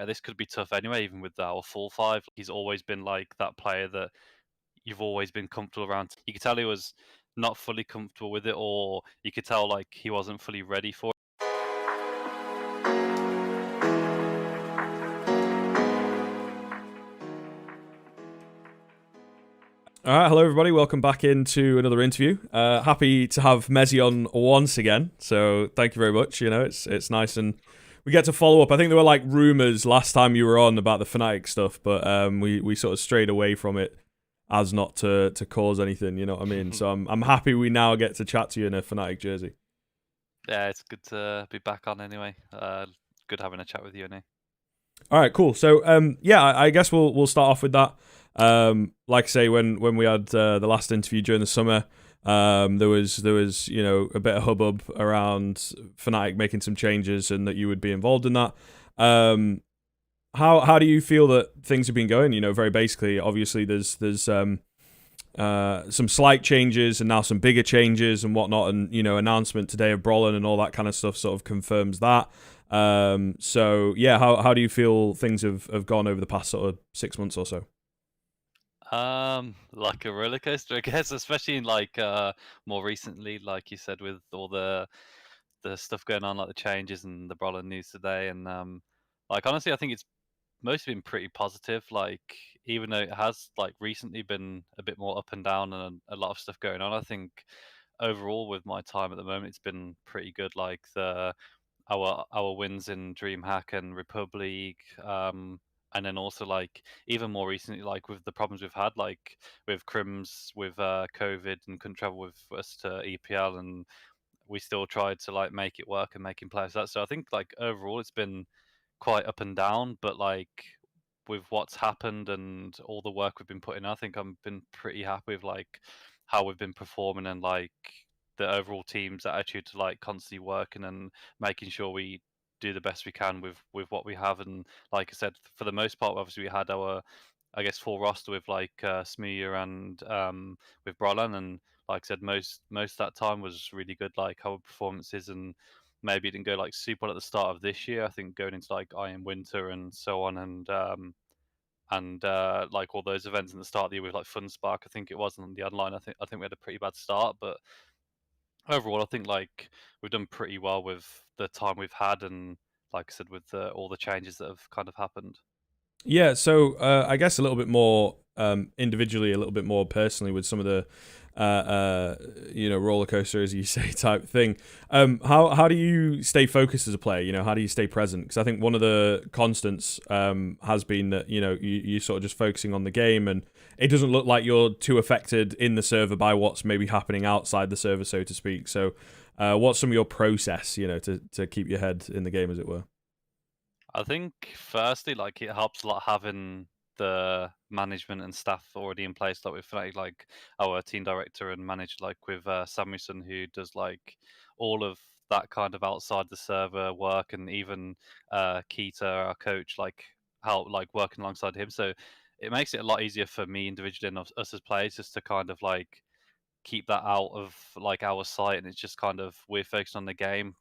this could be tough anyway, even with our full five. He's always been like that player that you've always been comfortable around. You could tell he was not fully comfortable with it, or you could tell like he wasn't fully ready for it. All right, hello everybody. Welcome back into another interview. Happy to have Mezii on once again. So thank you very much. You know, it's nice, and we get to follow up. I think there were like rumors last time you were on about the Fnatic stuff, but we sort of strayed away from it as not to cause anything. You know what I mean? So I'm happy we now get to chat to you in a Fnatic jersey. Yeah, it's good to be back on anyway. Good having a chat with you, Annie. All right, cool. So yeah, I guess we'll start off with that. Like I say, when we had the last interview during the summer, there was a bit of hubbub around Fnatic making some changes and that you would be involved in that. How do you feel that things have been going? You know, very basically, obviously there's some slight changes and now some bigger changes and whatnot, and announcement today of Brollan and all that kind of stuff sort of confirms that. So yeah, how do you feel things have gone over the past sort of 6 months or so? Like a roller coaster, I guess, especially in like more recently, like you said, with all the stuff going on, like the changes and the Brollan news today, and like honestly, I think it's mostly been pretty positive. Like even though it has like recently been a bit more up and down and a lot of stuff going on, I think overall with my time at the moment, it's been pretty good. Like our wins in DreamHack and Republic, and then also like even more recently, like with the problems we've had, like with Krimz, with COVID and couldn't travel with us to EPL, and we still tried to like make it work and making players that. So I think like overall it's been quite up and down, but like with what's happened and all the work we've been putting, I think I've been pretty happy with like how we've been performing and like the overall team's attitude to like constantly working and making sure we do the best we can with what we have. And like I said, for the most part, obviously we had our, I guess, full roster with like Smear and with Brollan, and like I said, most of that time was really good. Like our performances, and maybe it didn't go like super well at the start of this year. I think going into like Iron Winter and so on, and like all those events in the start of the year with like Fun Spark, I think it was on the online. I think we had a pretty bad start, but overall, I think like we've done pretty well with the time we've had, and like I said, with all the changes that have kind of happened. Yeah, so I guess a little bit more individually, a little bit more personally with some of the roller coaster, as you say, type thing. How do you stay focused as a player? You know, how do you stay present? Because I think one of the constants has been that you're sort of just focusing on the game, and it doesn't look like you're too affected in the server by what's maybe happening outside the server, so to speak. So, what's some of your process, to keep your head in the game, as it were? I think firstly, like it helps a lot having the management and staff already in place, like with Fnatic, like our team director and manager, like with Samuelson, who does like all of that kind of outside the server work, and even Keita, our coach, like help like working alongside him. So it makes it a lot easier for me individually and us as players just to kind of like keep that out of like our sight, and it's just kind of we're focused on the game.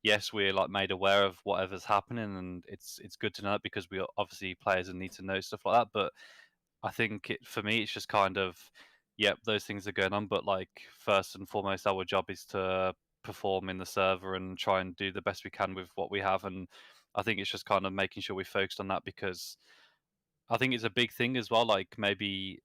Yes, we're like made aware of whatever's happening, and it's good to know that because we are obviously players and need to know stuff like that. But I think for me, it's just kind of, yep, those things are going on. But like first and foremost, our job is to perform in the server and try and do the best we can with what we have. And I think it's just kind of making sure we focused on that, because I think it's a big thing as well. Like maybe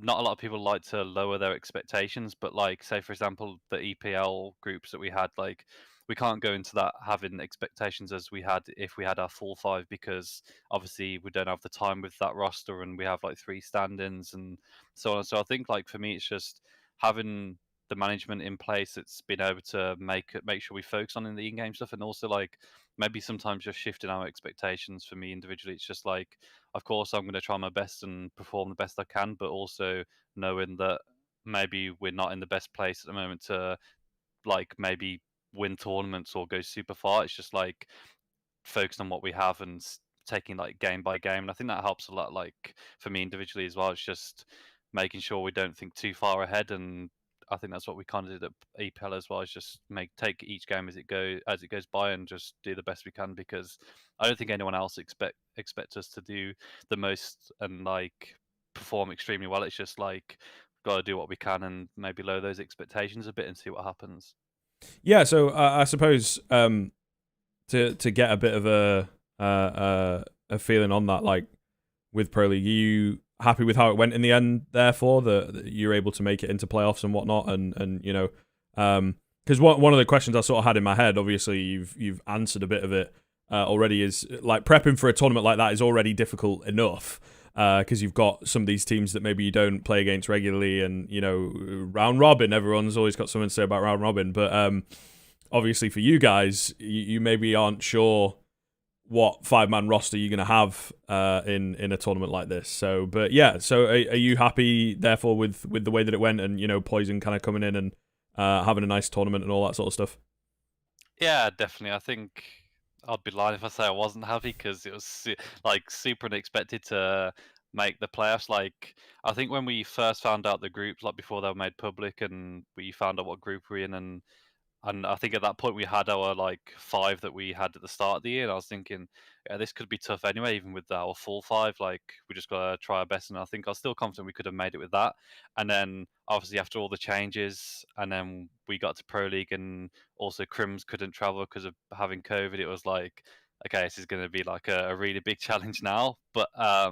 not a lot of people like to lower their expectations, but like say for example the EPL groups that we had, like we can't go into that having expectations as we had if we had our full five, because obviously we don't have the time with that roster, and we have like three stand-ins and so on. So I think like for me it's just having the management in place that's been able to make sure we focus on in the in-game stuff, and also like maybe sometimes just shifting our expectations. For me individually, it's just like, of course I'm going to try my best and perform the best I can, but also knowing that maybe we're not in the best place at the moment to like maybe win tournaments or go super far. It's just like focused on what we have and taking like game by game, and I think that helps a lot. Like for me individually as well, it's just making sure we don't think too far ahead, and I think that's what we kind of did at EPL as well. Is just take each game as it goes by, and just do the best we can, because I don't think anyone else expect us to do the most and like perform extremely well. It's just like got to do what we can and maybe lower those expectations a bit and see what happens. Yeah, so I suppose to get a bit of a feeling on that, like with Pro League, are you happy with how it went in the end? Therefore, that you're able to make it into playoffs and whatnot, and you know, because one of the questions I sort of had in my head, obviously you've answered a bit of it already, is like prepping for a tournament like that is already difficult enough. Because you've got some of these teams that maybe you don't play against regularly, and you know, round robin. Everyone's always got something to say about round robin, but obviously for you guys, you maybe aren't sure what 5-man roster you're going to have in a tournament like this. So, but yeah, so are you happy therefore with the way that it went, and you know, Poison kind of coming in and having a nice tournament and all that sort of stuff? Yeah, definitely. I think I'd be lying if I say I wasn't happy, because it was like super unexpected to make the playoffs. Like I think when we first found out the groups, like before they were made public, and we found out what group we're in, and I think at that point we had our like 5 that we had at the start of the year, and I was thinking, yeah, this could be tough anyway, even with our full 5. Like we just gotta try our best, and I think I was still confident we could have made it with that. And then obviously after all the changes, and then we got to Pro League, and also Krimz couldn't travel because of having COVID. It was like, okay, this is going to be like a really big challenge now. But I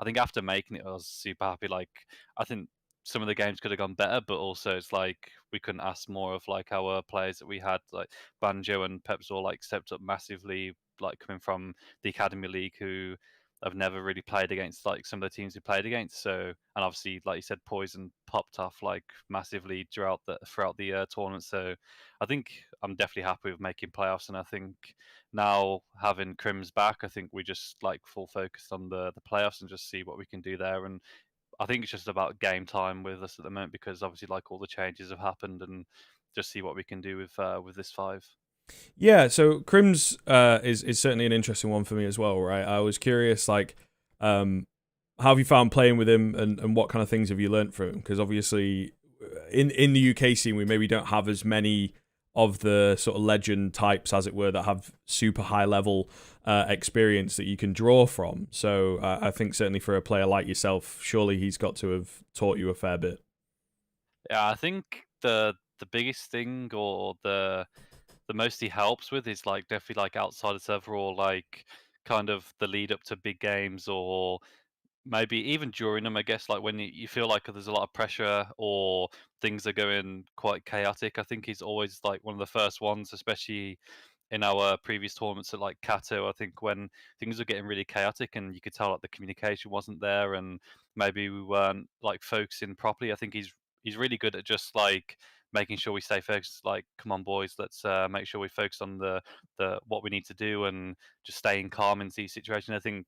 think after making it, I was super happy. Like I think some of the games could have gone better, but also it's like we couldn't ask more of like our players that we had. Like Banjo and Pepsor like stepped up massively, like coming from the Academy League, who have never really played against like some of the teams we played against. So, and obviously, like you said, Poison popped off like massively throughout the tournament. So, I think I'm definitely happy with making playoffs, and I think now having Krimz back, I think we just like full focused on the playoffs and just see what we can do there. And I think it's just about game time with us at the moment, because obviously like all the changes have happened, and just see what we can do with this 5. Yeah, so Krimz is certainly an interesting one for me as well, right? I was curious, like, how have you found playing with him, and what kind of things have you learnt from him? Because obviously, in the UK scene, we maybe don't have as many of the sort of legend types, as it were, that have super high level experience that you can draw from. So I think certainly for a player like yourself, surely he's got to have taught you a fair bit. Yeah, I think the biggest thing, or the most he helps with, is like definitely like outside of server, or like kind of the lead up to big games, or maybe even during them, I guess, like when you feel like there's a lot of pressure or things are going quite chaotic. I think he's always like one of the first ones, especially in our previous tournaments at like Kato. I think when things were getting really chaotic and you could tell like the communication wasn't there, and maybe we weren't like focusing properly. I think he's really good at just like making sure we stay focused. Like, come on, boys, let's make sure we focus on the what we need to do, and just staying calm in these situations. I think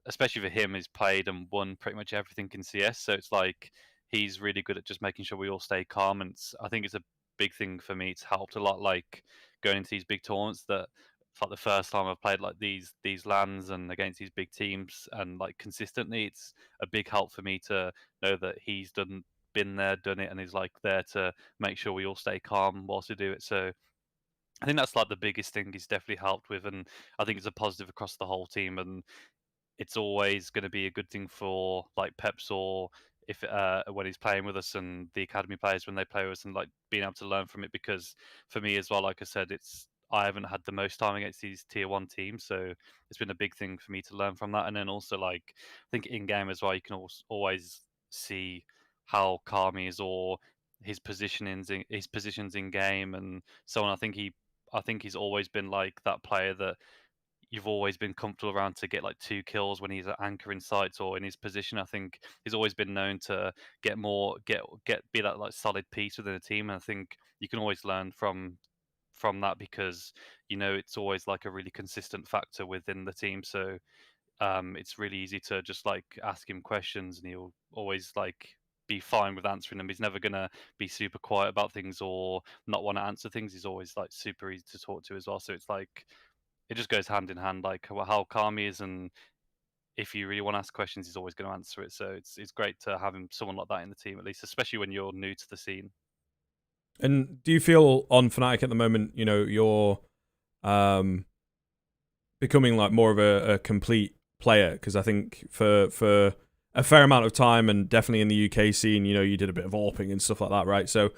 especially for him, he's played and won pretty much everything in CS. So it's like he's really good at just making sure we all stay calm. And I think it's a big thing for me. It's helped a lot, like going into these big tournaments. That it's like the first time I've played like these lands and against these big teams, and like consistently. It's a big help for me to know that he's been there, done it, and he's like there to make sure we all stay calm whilst we do it. So I think that's like the biggest thing he's definitely helped with, and I think it's a positive across the whole team. And it's always going to be a good thing for like Peps, or if when he's playing with us, and the academy players when they play with us, and like being able to learn from it. Because for me as well, like I said, I haven't had the most time against these tier 1 teams, so it's been a big thing for me to learn from that. And then also like I think in game as well, you can always see how calm he is, or his positions in game, and so on. I think he's always been like that player that you've always been comfortable around to get like 2 kills when he's at anchor in sights or in his position. I think he's always been known to be that like solid piece within a team. And I think you can always learn from that, because it's always like a really consistent factor within the team. So it's really easy to just like ask him questions, and he'll always like be fine with answering them. He's never gonna be super quiet about things or not want to answer things. He's always like super easy to talk to as well. So it's like it just goes hand in hand, like how calm he is, and if you really want to ask questions, he's always going to answer it. So it's great to have him, someone like that in the team, at least, especially when you're new to the scene. And do you feel on Fnatic at the moment, you're um, becoming like more of a complete player? Because I think for a fair amount of time, and definitely in the UK scene, you did a bit of AWPing and stuff like that, right? So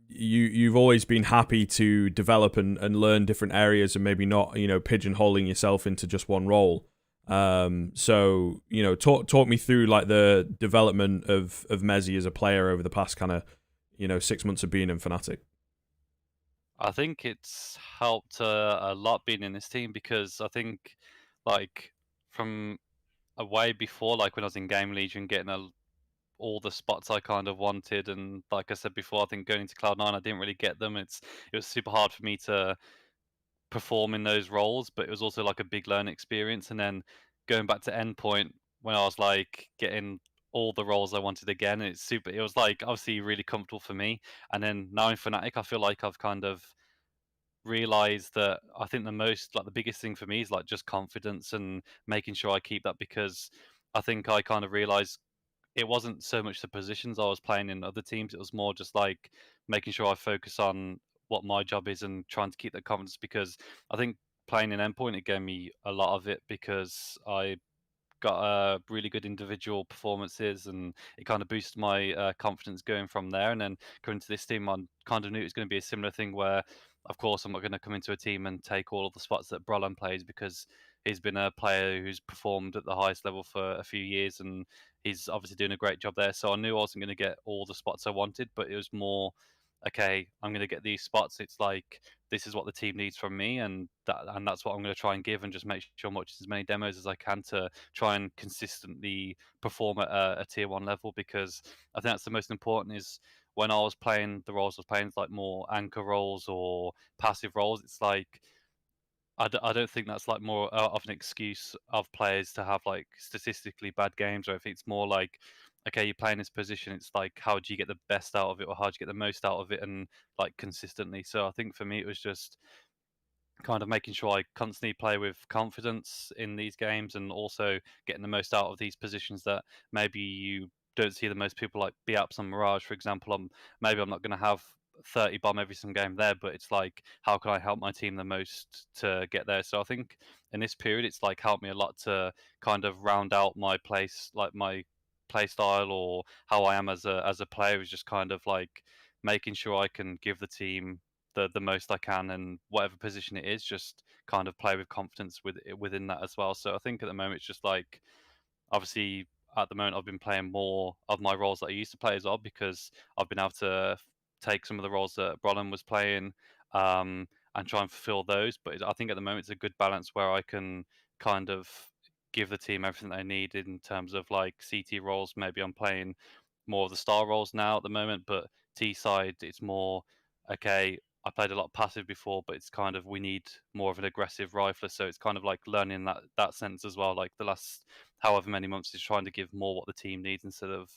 you've always been happy to develop and learn different areas, and maybe not pigeonholing yourself into just one role. So talk me through like the development of Mezii as a player over the past kind of 6 months of being in Fnatic. I think it's helped a lot being in this team because I think, like, from a way before, like when I was in Game Legion, getting all the spots I kind of wanted, and like I said before, I think going into Cloud9, I didn't really get them. It was super hard for me to perform in those roles, but it was also like a big learning experience. And then going back to endpoint when I was like getting all the roles I wanted again, it was like obviously really comfortable for me. And then now in Fnatic, I feel like I've kind of realized that I think the biggest thing for me is like just confidence and making sure I keep that, because I think I kind of realized it wasn't so much the positions I was playing in other teams. It was more just like making sure I focus on what my job is and trying to keep that confidence, because I think playing in endpoint, it gave me a lot of it because I got really good individual performances, and it kind of boosted my confidence going from there. And then coming to this team, I kind of knew it was going to be a similar thing where, of course, I'm not going to come into a team and take all of the spots that Brollan plays, because he's been a player who's performed at the highest level for a few years, and he's obviously doing a great job there. So I knew I wasn't going to get all the spots I wanted, but it was more, okay, I'm going to get these spots. It's like this is what the team needs from me, and that's what I'm going to try and give, and just make sure I watch as many demos as I can to try and consistently perform at a tier one level, because I think that's the most important. Is when I was playing the roles I was playing, like more anchor roles or passive roles, it's like I don't think that's like more of an excuse of players to have like statistically bad games, or if it's more like, okay, you're playing this position, it's like how do you get the best out of it, or how do you get the most out of it, and like consistently. So I think for me it was just kind of making sure I constantly play with confidence in these games, and also getting the most out of these positions that maybe you don't see the most people, like be apps on Mirage, for example. Maybe I'm not going to have 30 bomb every single game there, but it's like, how can I help my team the most to get there? So I think in this period, it's like helped me a lot to kind of round out my place, like my play style, or how I am as a player, is just kind of like making sure I can give the team the most I can, and whatever position it is, just kind of play with confidence within that as well. So I think at the moment it's just like, obviously at the moment I've been playing more of my roles that I used to play as well, because I've been able to take some of the roles that Brollan was playing, and try and fulfill those. But I think at the moment it's a good balance where I can kind of give the team everything they need in terms of like CT roles. Maybe I'm playing more of the star roles now at the moment, but T side it's more, okay, I played a lot passive before, but it's kind of we need more of an aggressive rifler. So it's kind of like learning that sense as well. Like the last however many months is trying to give more what the team needs instead of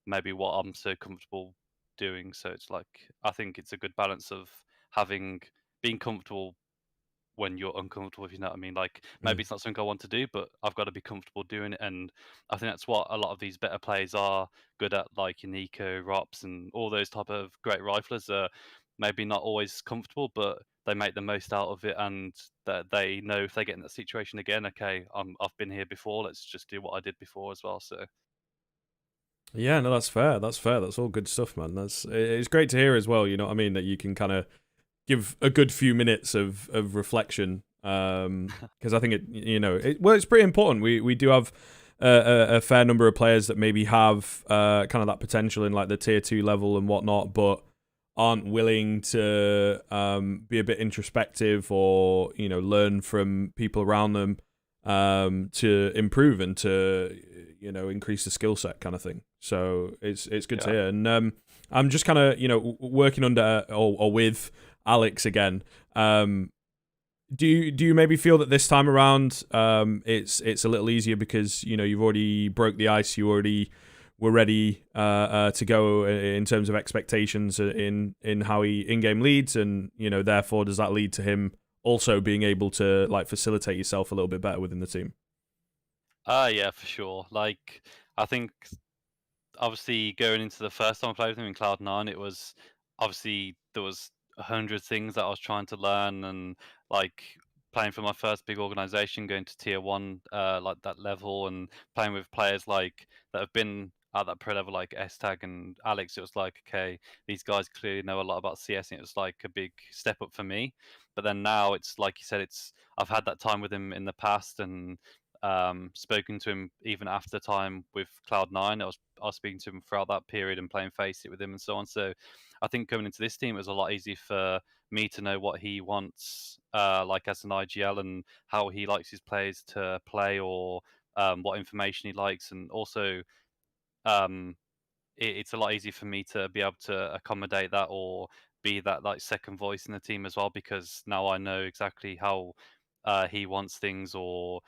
maybe what I'm so comfortable doing. So it's like I think it's a good balance of having being comfortable when you're uncomfortable, if you know what I mean. Like maybe Mm. it's not something I want to do, but I've got to be comfortable doing it. And I think that's what a lot of these better players are good at, like your Nico, Rops, and all those type of great riflers are maybe not always comfortable, but they make the most out of it, and that they know if they get in that situation again, okay, I've been here before. Let's just do what I did before as well. So Yeah, no, that's fair. That's fair. That's all good stuff, man. It's great to hear as well. You know what I mean? That you can kind of give a good few minutes of reflection. Because I think it's pretty important. We do have a fair number of players that maybe have kind of that potential in like the tier 2 level and whatnot, but aren't willing to be a bit introspective, or learn from people around them to improve and to increase the skill set kind of thing. So it's good to yeah. hear. And I'm just kind of working under or with Alex again. Do you maybe feel that this time around it's a little easier because you've already broke the ice, you already were ready to go in terms of expectations in how he in-game leads, and therefore does that lead to him also being able to like facilitate yourself a little bit better within the team? Yeah, for sure. Like I think obviously going into the first time I played with him in Cloud9, it was obviously there was 100 things that I was trying to learn, and like playing for my first big organization, going to tier one, like that level, and playing with players like that have been at that pro level, like S Tag and Alex. It was like, okay, these guys clearly know a lot about CS, and it was like a big step up for me. But then now it's like you said, it's I've had that time with him in the past, and spoken to him even after time with Cloud9. I was speaking to him throughout that period and playing Face It with him and so on. So I think coming into this team, it was a lot easier for me to know what he wants, like as an IGL, and how he likes his players to play, or what information he likes, and also um, it's a lot easier for me to be able to accommodate that, or be that like second voice in the team as well, because now I know exactly how he wants things, or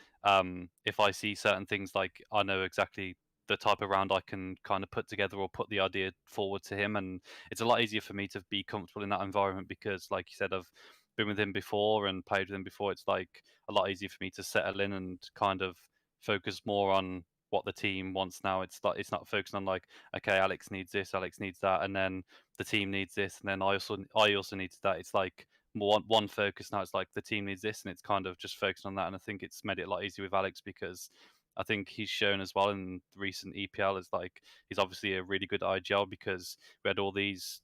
if I see certain things, like I know exactly the type of round I can kind of put together or put the idea forward to him, and it's a lot easier for me to be comfortable in that environment because, like you said, I've been with him before and played with him before. It's like a lot easier for me to settle in and kind of focus more on what the team wants now. It's not focusing on like, okay, Alex needs this, Alex needs that, and then the team needs this, and then I also need that. It's like more one focus now. It's like the team needs this, and it's kind of just focusing on that. And I think it's made it a lot easier with Alex, because I think he's shown as well in the recent EPL is like he's obviously a really good IGL, because we had all these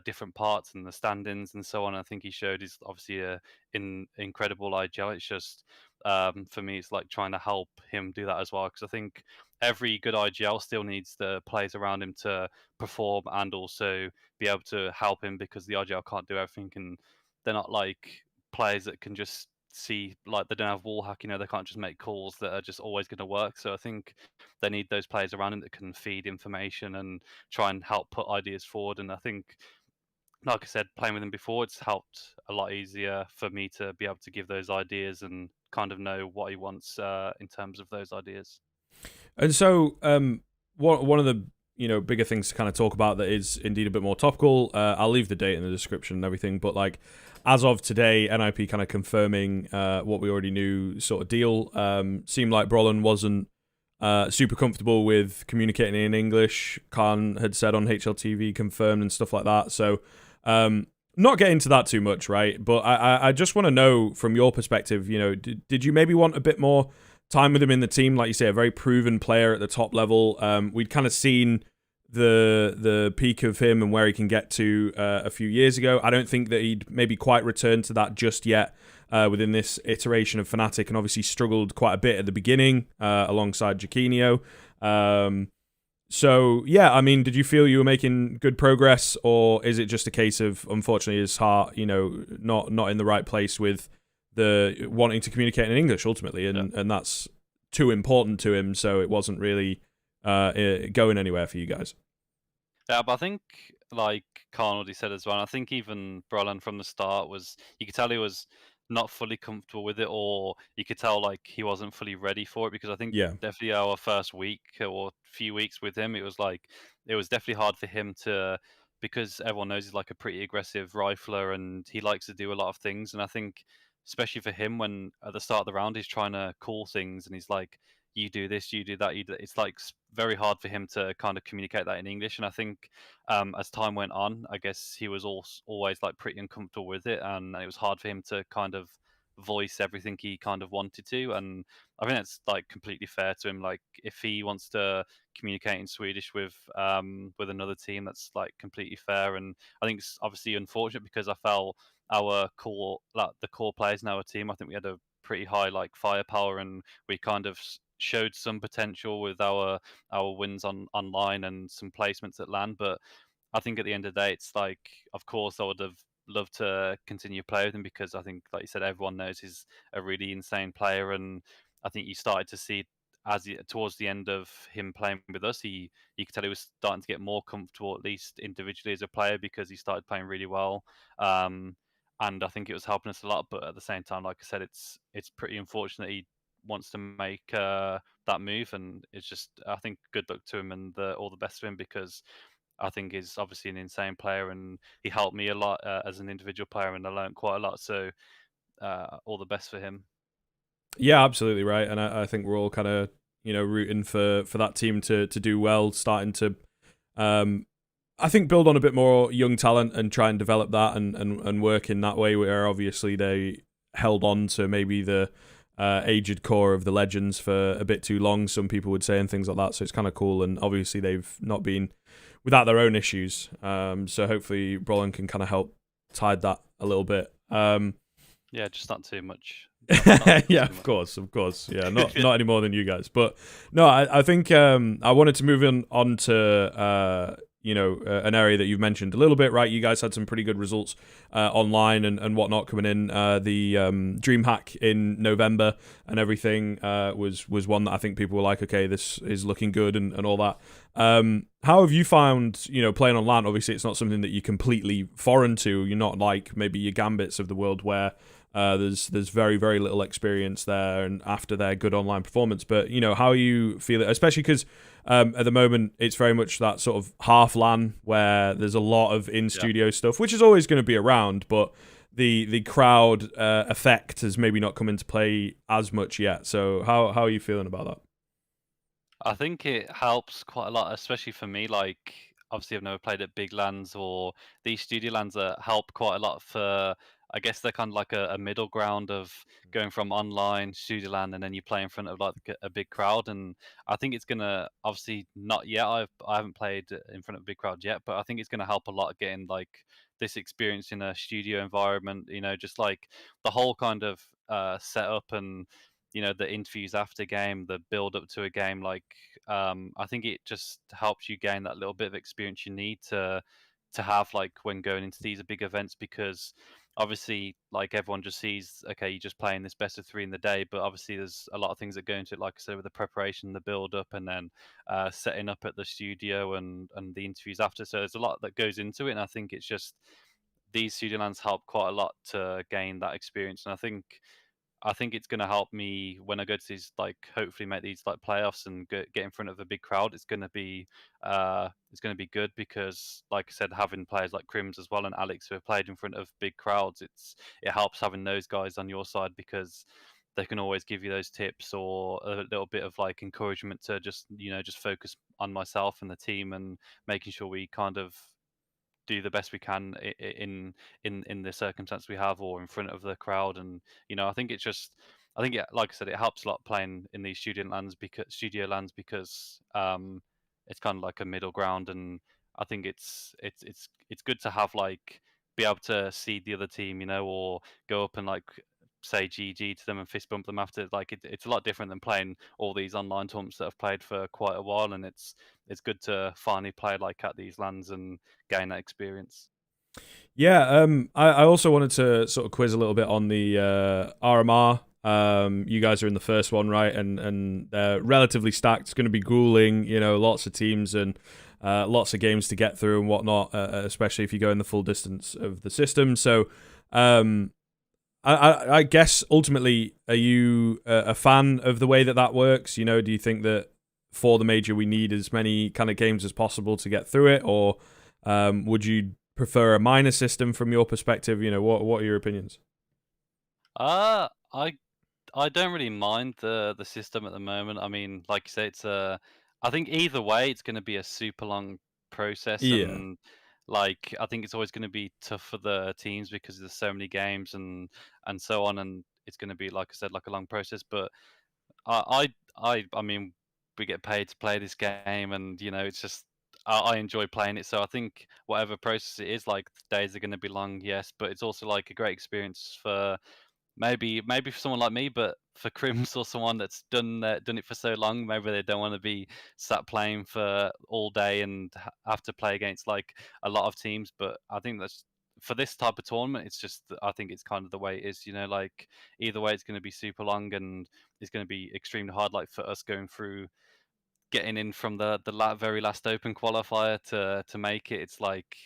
different parts and the stand-ins and so on. I think he showed he's obviously a incredible IGL. It's just for me, it's like trying to help him do that as well, because I think every good IGL still needs the players around him to perform and also be able to help him, because the IGL can't do everything, and they're not like players that can just see, like they don't have wall hack, they can't just make calls that are just always going to work. So I think they need those players around him that can feed information and try and help put ideas forward. And I think, like I said, playing with him before, it's helped a lot easier for me to be able to give those ideas and kind of know what he wants in terms of those ideas. And so, one of the bigger things to kind of talk about that is indeed a bit more topical. I'll leave the date in the description and everything, but like as of today, NIP kind of confirming what we already knew, sort of deal. Seemed like Brollan wasn't super comfortable with communicating in English. Khan had said on HLTV confirmed and stuff like that. So, not get into that too much, right? But I just want to know from your perspective, did you maybe want a bit more time with him in the team? Like you say, a very proven player at the top level. We'd kind of seen the peak of him and where he can get to a few years ago. I don't think that he'd maybe quite returned to that just yet within this iteration of Fnatic, and obviously struggled quite a bit at the beginning alongside Jaquinho. So, yeah, I mean, did you feel you were making good progress, or is it just a case of, unfortunately, his heart, not in the right place with the wanting to communicate in English ultimately, and that's too important to him, so it wasn't really going anywhere for you guys? Yeah, but I think, like Khan already said as well, I think even Brollan from the start you could tell he was not fully comfortable with it, or you could tell like he wasn't fully ready for it, because I think Yeah. definitely our first week or few weeks with him, it was definitely hard for him to, because everyone knows he's like a pretty aggressive rifler and he likes to do a lot of things. And I think, especially for him, when at the start of the round he's trying to call things and he's like, you do this, you do that, it's like very hard for him to kind of communicate that in English. And I think as time went on, I guess he was always like pretty uncomfortable with it, and it was hard for him to kind of voice everything he kind of wanted to. And I think that's like completely fair to him. Like if he wants to communicate in Swedish with another team, that's like completely fair. And I think it's obviously unfortunate, because I felt our core, like the core players in our team, I think we had a pretty high like firepower, and we kind of showed some potential with our wins online and some placements at LAN. But I think at the end of the day, it's like, of course, I would have loved to continue playing with him, because I think, like you said, everyone knows he's a really insane player. And I think you started to see, towards the end of him playing with us, you could tell he was starting to get more comfortable, at least individually as a player, because he started playing really well. And I think it was helping us a lot. But at the same time, like I said, it's pretty unfortunate he wants to make that move, and it's just, I think, good luck to him, and all the best to him, because I think he's obviously an insane player, and he helped me a lot as an individual player, and I learned quite a lot. So all the best for him. Yeah, absolutely right. And I think we're all kind of rooting for that team to do well, starting to I think build on a bit more young talent and try and develop that and work in that way. Where obviously they held on to maybe the aged core of the legends for a bit too long, some people would say, and things like that. So it's kind of cool. And obviously they've not been without their own issues. So hopefully Brollan can kind of help tide that a little bit. Yeah, just not too much. Not Yeah, too of much. course. Yeah, not any more than you guys. But no, I think I wanted to move on to an area that you've mentioned a little bit, right? You guys had some pretty good results online and whatnot coming in. The DreamHack in November and everything was one that I think people were like, okay, this is looking good and all that. How have you found, playing on LAN? Obviously, it's not something that you're completely foreign to. You're not like maybe your Gambits of the world where there's very, very little experience there, and after their good online performance. But how you feel it, especially because at the moment it's very much that sort of half LAN where there's a lot of in studio stuff, which is always going to be around, but the crowd effect has maybe not come into play as much yet. So how are you feeling about that? I think it helps quite a lot, especially for me. Like, obviously, I've never played at big lands or these studio lands that help quite a lot for. I guess they're kind of like a middle ground of going from online studio land and then you play in front of like a big crowd. And I think it's gonna obviously not yet. I haven't played in front of a big crowd yet, but I think it's gonna help a lot getting like this experience in a studio environment. Just like the whole kind of setup and the interviews after game, the build up to a game. Like I think it just helps you gain that little bit of experience you need to have like when going into these big events, because obviously like everyone just sees, okay, you're just playing this best of three in the day, but obviously there's a lot of things that go into it, like I said, with the preparation, the build up, and then setting up at the studio and the interviews after. So there's a lot that goes into it, and I think it's just these studio lands help quite a lot to gain that experience. And I think it's going to help me when I go to these, like hopefully make these like playoffs and get in front of a big crowd. It's going to be good because, like I said, having players like Krimz as well and Alex who have played in front of big crowds, it helps having those guys on your side because they can always give you those tips or a little bit of like encouragement to just focus on myself and the team and making sure we kind of do the best we can in the circumstance we have or in front of the crowd. And I think it's just, I think, yeah, like I said, it helps a lot playing in these studio lands because it's kind of like a middle ground. And I think it's good to have like be able to see the other team, or go up and like say GG to them and fist bump them after. Like it's a lot different than playing all these online tournaments that I've played for quite a while. And it's good to finally play like at these lands and gain that experience. Yeah, I also wanted to sort of quiz a little bit on the RMR. You guys are in the first one, right? And they're relatively stacked. It's going to be grueling, lots of teams and lots of games to get through and whatnot, especially if you go in the full distance of the system. So, I guess ultimately, are you a fan of the way that works? Do you think that for the major we need as many kind of games as possible to get through it, or would you prefer a minor system from your perspective? What are your opinions? I don't really mind the system at the moment. I mean, like you say, I think either way, it's going to be a super long process, Yeah. and like I think it's always going to be tough for the teams because there's so many games and so on, and it's going to be, like I said, like a long process. But I mean, we get paid to play this game, and it's just I enjoy playing it. So I think whatever process it is, like the days are going to be long, yes, but it's also like a great experience for maybe for someone like me, but for Krimz or someone that's done it for so long, maybe they don't want to be sat playing for all day and have to play against like a lot of teams. But I think that's for this type of tournament. It's just I think it's kind of the way it is. Like either way, it's going to be super long and it's going to be extremely hard. Like for us going through getting in from the very last open qualifier to make it, it's like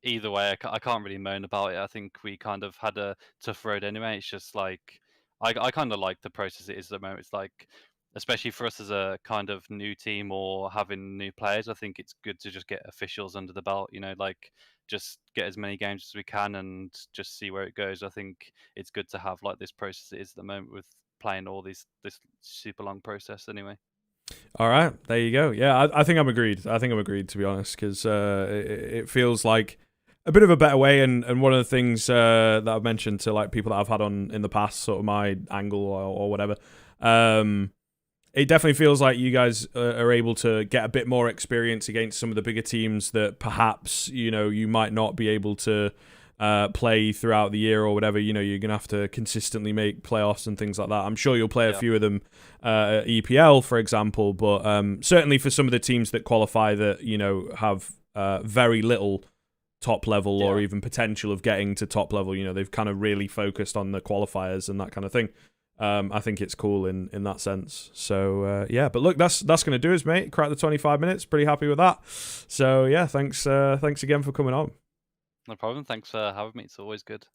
either way, I can't really moan about it. I think we kind of had a tough road anyway. It's just like I kind of like the process it is at the moment. It's like, especially for us as a kind of new team or having new players, I think it's good to just get officials under the belt. Like just get as many games as we can and just see where it goes. I think it's good to have like this process it is at the moment with playing all this super long process anyway. All right, there you go. Yeah, I think I'm agreed. I think I'm agreed, to be honest, because it feels like a bit of a better way. And one of the things that I've mentioned to like people that I've had on in the past, sort of my angle or whatever, it definitely feels like you guys are able to get a bit more experience against some of the bigger teams that perhaps you might not be able to play throughout the year or whatever. You're gonna have to consistently make playoffs and things like that. I'm sure you'll play a few of them at EPL, for example, but certainly for some of the teams that qualify that have very little top level or even potential of getting to top level, they've kind of really focused on the qualifiers and that kind of thing. I think it's cool in that sense. So yeah, but look, that's gonna do us, mate. Crack the 25 minutes. Pretty happy with that. So yeah, thanks again for coming on. No problem. Thanks for having me. It's always good.